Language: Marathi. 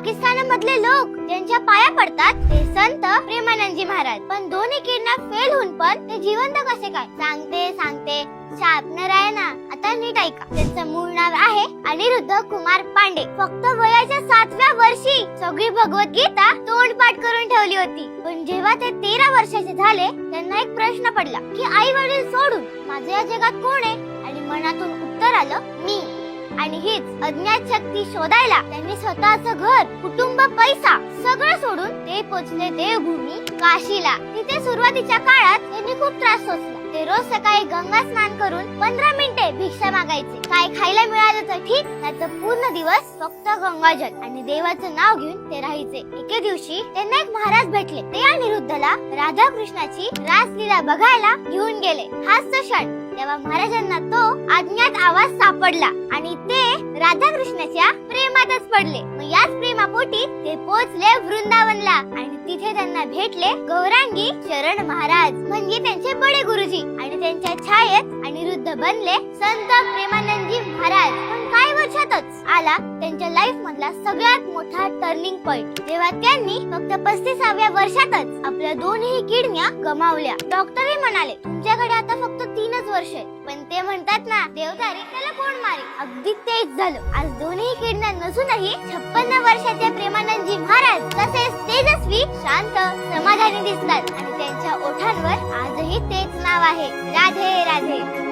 पाकिस्तानामधले लोक ज्यांच्या पाया पडतात ते संत प्रेमानंदजी महाराज. पण दोन्ही किडनॅप फेल होऊन पण ते जिवंत कसे काय? सांगते शार्पनर आहे ना, आता नीट ऐका. त्यांचं मूळ नाव आहे अनिरुद्ध कुमार पांडे. फक्त वयाच्या 7व्या वर्षी सगळी भगवद्गीता तोंडपाठ करून ठेवली होती. पण जेव्हा ते 13 वर्षाचे झाले त्यांना एक प्रश्न पडला की आई वडील सोडून माझे या जगात कोण आहे? आणि मनातून उत्तर आलं मी. आणि हीच अज्ञात शक्ती शोधायला त्यांनी स्वतःचं घर, कुटुंब, पैसा सगळं सोडून ते पोचले देवभूमी काशीला. तिथे सुरुवातीच्या काळात त्यांनी खूप त्रास सोसला. ते रोज सकाळी गंगा स्नान करून 15 मिनिटे भिक्षा मागायचे. काय खायला मिळालं तर ठीक, नाहीतर पूर्ण दिवस फक्त गंगाजल आणि देवाचं नाव घेऊन ते राहायचे. एके दिवशी त्यांना एक महाराज भेटले. ते अनिरुद्धला राधा कृष्णाची रासलीला बघायला घेऊन गेले. हाच तो क्षण. तेव्हा महाराजांना तो अज्ञात आवाज सापडला आणि ते राधा कृष्णाच्या प्रेमातच पडले. मग याच प्रेमापोटी ते पोहोचले वृंदावनला आणि तिथे त्यांना भेटले गौरांगी शरण महाराज, म्हणजे त्यांचे बडे गुरुजी. आणि त्यांच्या छायेत अनिरुद्ध बनले संत प्रेमानंदजी महाराज. पण काही वर्षातच आला त्यांच्या लाईफ मधला सगळ्यात मोठा टर्निंग पॉइंट, जेव्हा त्यांनी फक्त 35व्या वर्षातच आपल्या दोन्ही किडन्या गमावल्या. डॉक्टरही म्हणाले तुमच्याकडे आता फक्त 3च वर्ष आहेत. पण ते म्हणतात ना, देवदारी त्याला कोण मारे. अगदी तेच झालं. आज दोन्ही किडन्या नसूनही 56 वर्षाचे प्रेमानंदजी महाराज तसेच तेजस्वी, शांत, समाधानी दिसतात. आणि त्यांच्या ओठांवर आजही तेच नाव आहे, राधे राधे.